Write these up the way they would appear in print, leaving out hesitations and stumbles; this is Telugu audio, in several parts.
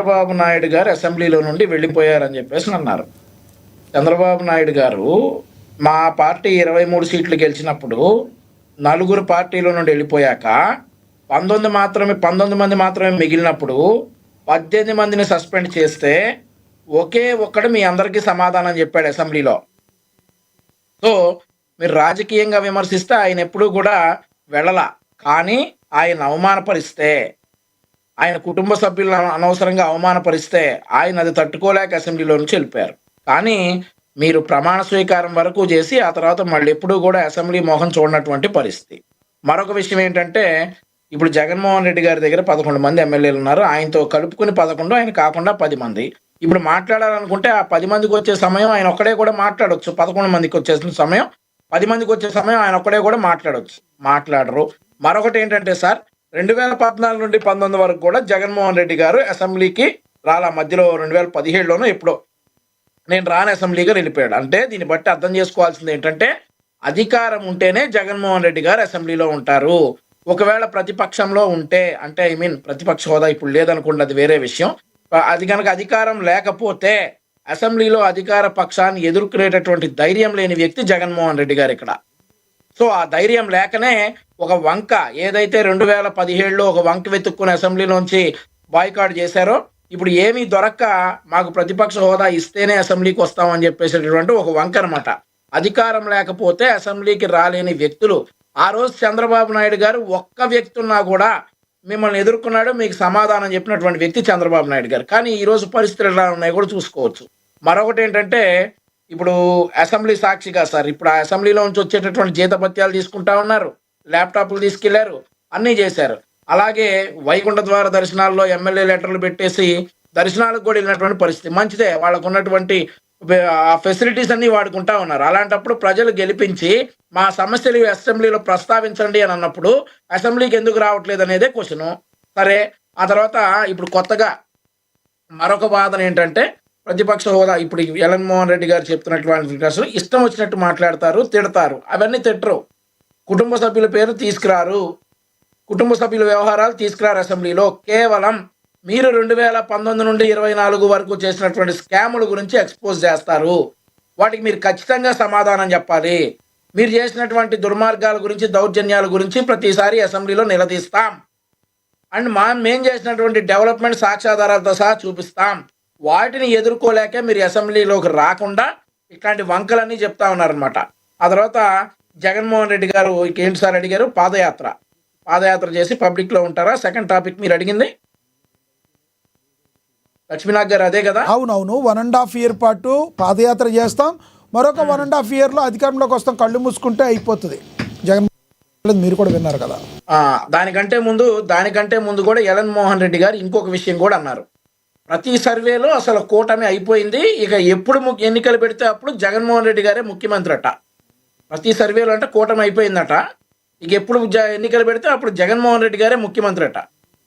చంద్రబాబు నాయుడు గారు అసెంబ్లీలో నుండి వెళ్ళిపోయారని చెప్పేసి అన్నారు. చంద్రబాబు నాయుడు గారు మా పార్టీ 23 సీట్లు గెలిచినప్పుడు నలుగురు పార్టీలో నుండి వెళ్ళిపోయాక 19 మంది మాత్రమే మిగిలినప్పుడు 18 మందిని సస్పెండ్ చేస్తే ఒకే ఒక్కడు మీ అందరికీ సమాధానం చెప్పాడు అసెంబ్లీలో. సో మీరు రాజకీయంగా విమర్శిస్తే ఆయన ఎప్పుడూ కూడా వెళ్ళలా. కానీ ఆయన అవమానపరిస్తే, ఆయన కుటుంబ సభ్యులను అనవసరంగా అవమానపరిస్తే ఆయన అది తట్టుకోలేక అసెంబ్లీలో నుంచి వెళ్ళిపోయారు. కానీ మీరు ప్రమాణ స్వీకారం వరకు చేసి ఆ తర్వాత మళ్ళీ ఎప్పుడూ కూడా అసెంబ్లీ మొహం చూడనటువంటి పరిస్థితి. మరొక విషయం ఏంటంటే, ఇప్పుడు జగన్మోహన్ రెడ్డి గారి దగ్గర 11 మంది ఎమ్మెల్యేలు ఉన్నారు. ఆయనతో కలుపుకుని 11, ఆయన కాకుండా 10 మంది. ఇప్పుడు మాట్లాడాలనుకుంటే ఆ 10 మందికి వచ్చే సమయం ఆయన ఒక్కడే కూడా మాట్లాడొచ్చు. 11 మందికి వచ్చేసిన సమయం, 10 మందికి వచ్చే సమయం ఆయన ఒక్కడే కూడా మాట్లాడొచ్చు. మాట్లాడరు. మరొకటి ఏంటంటే సార్, 2014 నుండి 19 వరకు కూడా జగన్మోహన్ రెడ్డి గారు అసెంబ్లీకి రాలా. మధ్యలో 2017లోనో ఎప్పుడో నేను రాని అసెంబ్లీగా వెళ్ళిపోయాడు. అంటే దీన్ని బట్టి అర్థం చేసుకోవాల్సింది ఏంటంటే, అధికారం ఉంటేనే జగన్మోహన్ రెడ్డి గారు అసెంబ్లీలో ఉంటారు. ఒకవేళ ప్రతిపక్షంలో ఉంటే, అంటే ప్రతిపక్ష హోదా ఇప్పుడు లేదనుకోండి, అది వేరే విషయం. అది కనుక అధికారం లేకపోతే అసెంబ్లీలో అధికార పక్షాన్ని ఎదుర్కొనేటటువంటి ధైర్యం లేని వ్యక్తి జగన్మోహన్ రెడ్డి గారు ఇక్కడ. సో ఆ ధైర్యం లేకనే ఒక వంక ఏదైతే 2017లో ఒక వంక వెతుక్కుని అసెంబ్లీలోంచి బాయ్కాట్ చేశారో, ఇప్పుడు ఏమీ దొరక్క మాకు ప్రతిపక్ష హోదా ఇస్తేనే అసెంబ్లీకి వస్తామని చెప్పేసేటటువంటి ఒక వంక అనమాట. అధికారం లేకపోతే అసెంబ్లీకి రాలేని వ్యక్తులు. ఆ రోజు చంద్రబాబు నాయుడు గారు ఒక్క వ్యక్తి ఉన్నా కూడా మిమ్మల్ని ఎదుర్కొన్నాడు, మీకు సమాధానం చెప్పినటువంటి వ్యక్తి చంద్రబాబు నాయుడు గారు. కానీ ఈ రోజు పరిస్థితులు ఎలా ఉన్నాయో కూడా చూసుకోవచ్చు. మరొకటి ఏంటంటే, ఇప్పుడు అసెంబ్లీ సాక్షిగా సార్, ఇప్పుడు ఆ అసెంబ్లీలో నుంచి వచ్చేటటువంటి జీతభత్యాలు తీసుకుంటా ఉన్నారు, ల్యాప్టాప్లు తీసుకెళ్లారు, అన్నీ చేశారు. అలాగే వైకుంఠ ద్వార దర్శనాల్లో ఎమ్మెల్యే లెటర్లు పెట్టేసి దర్శనాలకు కూడా వెళ్ళినటువంటి పరిస్థితి. మంచిదే, వాళ్ళకు ఉన్నటువంటి ఫెసిలిటీస్ అన్ని వాడుకుంటా ఉన్నారు. అలాంటప్పుడు ప్రజలు గెలిపించి మా సమస్యలు అసెంబ్లీలో ప్రస్తావించండి అని అన్నప్పుడు అసెంబ్లీకి ఎందుకు రావట్లేదు అనేదే క్వశ్చను. సరే, ఆ తర్వాత ఇప్పుడు కొత్తగా మరొక వాదన ఏంటంటే, ప్రతిపక్ష హోదా ఇప్పుడు జగన్మోహన్ రెడ్డి గారు చెప్తున్నటువంటి అసలు ఇష్టం వచ్చినట్టు మాట్లాడతారు, తిడతారు. అవన్నీ తిట్టరు. కుటుంబ సభ్యుల పేరు తీసుకురారు, కుటుంబ సభ్యుల వ్యవహారాలు తీసుకురారు అసెంబ్లీలో. కేవలం మీరు 2019 నుండి 24 వరకు చేసినటువంటి స్కాముల గురించి ఎక్స్పోజ్ చేస్తారు. వాటికి మీరు ఖచ్చితంగా సమాధానం చెప్పాలి. మీరు చేసినటువంటి దుర్మార్గాల గురించి, దౌర్జన్యాల గురించి ప్రతిసారి అసెంబ్లీలో నిలదీస్తాం. అండ్ మేము చేసినటువంటి డెవలప్మెంట్ సాక్ష్యాధారాలతో సహా చూపిస్తాం. వాటిని ఎదుర్కోలేక మీరు అసెంబ్లీలోకి రాకుండా ఇట్లాంటి వంకలన్నీ చెప్తా ఉన్నారనమాట. ఆ తర్వాత జగన్మోహన్ రెడ్డి గారు ఏంటి సార్ అడిగారు, పాదయాత్ర చేసి పబ్లిక్లో ఉంటారా? సెకండ్ టాపిక్ మీరు అడిగింది లక్ష్మీనాథ్ గారు, అదే కదా? అవునవును, 1.5 year పాటు పాదయాత్ర చేస్తాం, మరొక 1.5 yearలో అధికారంలోకి వస్తాం, కళ్ళు మూసుకుంటే అయిపోతుంది. జగన్ మీరు కూడా విన్నారు కదా. దానికంటే ముందు కూడా జగన్మోహన్ రెడ్డి గారు ఇంకొక విషయం కూడా అన్నారు. ప్రతి సర్వేలో అసలు కూటమి అయిపోయింది, ఇక ఎప్పుడు ఎన్నికలు పెడితే అప్పుడు జగన్మోహన్ రెడ్డి గారే ముఖ్యమంత్రి అట. ప్రతి సర్వేలో అంటే కూటమి అయిపోయిందట, ఇక ఎప్పుడు ఎన్నికలు పెడితే అప్పుడు జగన్మోహన్ రెడ్డి గారే ముఖ్యమంత్రి అట.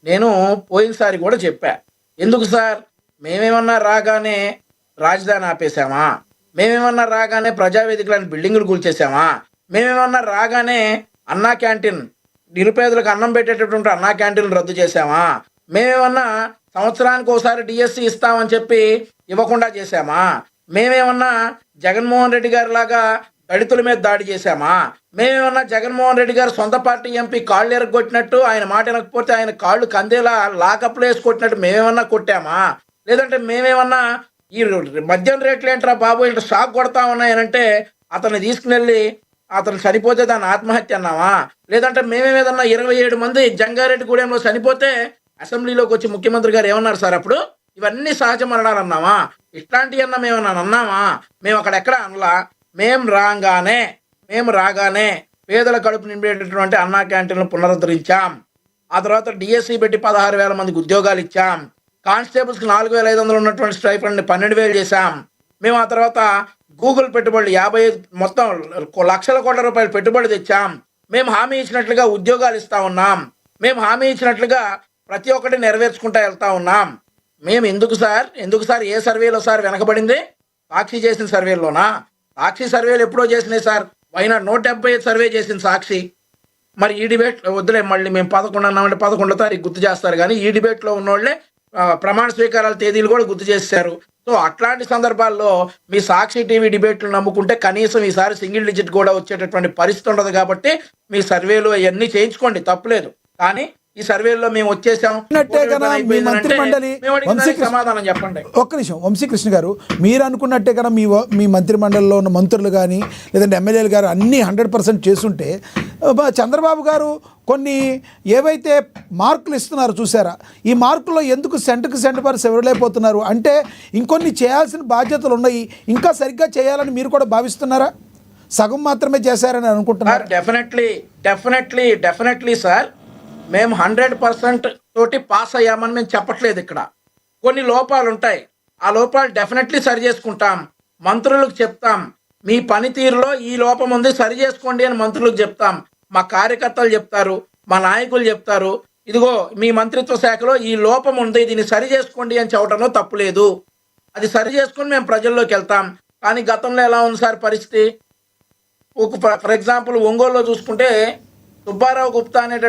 నేను పోయినసారి కూడా చెప్పా, ఎందుకు సార్ మేమేమన్నా రాగానే రాజధాని ఆపేశామా? మేమేమన్నా రాగానే ప్రజావేదికలను బిల్డింగులు కూల్చేసామా? మేమేమన్నా రాగానే అన్నా క్యాంటీన్, నిరుపేదలకు అన్నం పెట్టేటటువంటి అన్నా క్యాంటీన్లు రద్దు చేశామా? మేమేమన్నా సంవత్సరానికి ఒకసారి డిఎస్సి ఇస్తామని చెప్పి ఇవ్వకుండా చేశామా? మేమేమన్నా జగన్మోహన్ రెడ్డి గారి లాగా దళితుల మీద దాడి చేశామా? మేమేమన్నా జగన్మోహన్ రెడ్డి గారు సొంత పార్టీ ఎంపీ కాళ్ళు ఎరగొట్టినట్టు, ఆయన మాట వినకపోతే ఆయన కాళ్ళు కందేలా లాకప్లు వేసి కొట్టినట్టు మేమేమన్నా కొట్టామా? లేదంటే మేమేమన్నా ఈ మద్యం రేట్లు ఏంట్రా బాబు ఇంత షాక్ కొడతా ఉన్నాయనంటే అతన్ని తీసుకుని అతను చనిపోతే దాన్ని ఆత్మహత్య అన్నావా? లేదంటే మేమేదన్నా 27 మంది జంగారెడ్డి గూడెంలో చనిపోతే అసెంబ్లీలోకి వచ్చి ముఖ్యమంత్రి గారు ఏమన్నారు సార్ అప్పుడు? ఇవన్నీ సహజ మరణాలు అన్నావా? ఇట్లాంటివి అన్నా మేమన్నా అన్నామా? మేము అక్కడ ఎక్కడ అనలా. మేము రాగానే పేదల కడుపు నింపేటటువంటి అన్నా క్యాంటీన్లు పునరుద్ధరించాం. ఆ తర్వాత డిఎస్సి పెట్టి 16,000 మందికి ఉద్యోగాలు ఇచ్చాం. కానిస్టేబుల్స్కి 4,500 ఉన్నటువంటి స్టైఫండ్ని 12,000 చేశాం. మేము ఆ తర్వాత గూగుల్ పెట్టుబడులు 50 మొత్తం లక్షల కోట్ల రూపాయలు పెట్టుబడి తెచ్చాం. మేము హామీ ఇచ్చినట్లుగా ఉద్యోగాలు ఇస్తా ఉన్నాం. మేము హామీ ఇచ్చినట్లుగా ప్రతి ఒక్కటి నెరవేర్చుకుంటా వెళ్తా ఉన్నాం. మేము ఎందుకు సార్ ఏ సర్వేలో సార్ వెనకబడింది? సాక్షి చేసిన సర్వేలోనా? సాక్షి సర్వేలు ఎప్పుడో చేసినాయి సార్. వైనాడు 175 సర్వే చేసింది సాక్షి. మరి ఈ డిబేట్ వద్దులే, మళ్ళీ మేము 11 అన్నామంటే 11వ తారీఖు గుర్తు చేస్తారు. కానీ ఈ డిబేట్లో ఉన్నోళ్ళే ప్రమాణ స్వీకారాల తేదీలు కూడా గుర్తు చేశారు. సో అట్లాంటి సందర్భాల్లో మీ సాక్షి టీవీ డిబేట్లు నమ్ముకుంటే కనీసం ఈసారి సింగిల్ డిజిట్ కూడా వచ్చేటటువంటి పరిస్థితి ఉండదు. కాబట్టి మీ సర్వేలు అవన్నీ చేయించుకోండి, తప్పులేదు. కానీ ఈ సర్వేల్లో మేము వచ్చేసాం, అన్నట్టే కదా మీ మంత్రి మండలి సమాధానం చెప్పండి. ఒక్క నిమిషం వంశీకృష్ణ గారు, మీరు అనుకున్నట్టే కదా మీ మంత్రి మండలిలో ఉన్న మంత్రులు కానీ లేదంటే ఎమ్మెల్యేలు గారు అన్నీ 100% చేస్తుంటే చంద్రబాబు గారు కొన్ని ఏవైతే మార్కులు ఇస్తున్నారు చూసారా, ఈ మార్కుల్లో ఎందుకు సెంటుకు సెంటు ఎవరలేకపోతున్నారు అంటే ఇంకొన్ని చేయాల్సిన బాధ్యతలు ఉన్నాయి, ఇంకా సరిగ్గా చేయాలని మీరు కూడా భావిస్తున్నారా? సగం మాత్రమే చేశారని అనుకుంటున్నారు? డెఫినెట్లీ సార్, మేము 100% తోటి పాస్ అయ్యామని మేము చెప్పట్లేదు. ఇక్కడ కొన్ని లోపాలు ఉంటాయి, ఆ లోపాలు డెఫినెట్లీ సరి చేసుకుంటాం, మంత్రులకు చెప్తాం. మీ పనితీరులో ఈ లోపం ఉంది, సరి చేసుకోండి అని మంత్రులకు చెప్తాం. మా కార్యకర్తలు చెప్తారు, మా నాయకులు చెప్తారు, ఇదిగో మీ మంత్రిత్వ శాఖలో ఈ లోపం ఉంది, దీన్ని సరి చేసుకోండి అని చెప్పడంలో తప్పు లేదు. అది సరి చేసుకొని మేము ప్రజల్లోకి వెళ్తాం. కానీ గతంలో ఎలా ఉంది సార్ పరిస్థితి? ఫర్ ఎగ్జాంపుల్ ఒంగోలులో చూసుకుంటే సుబ్బారావు గుప్తా అనే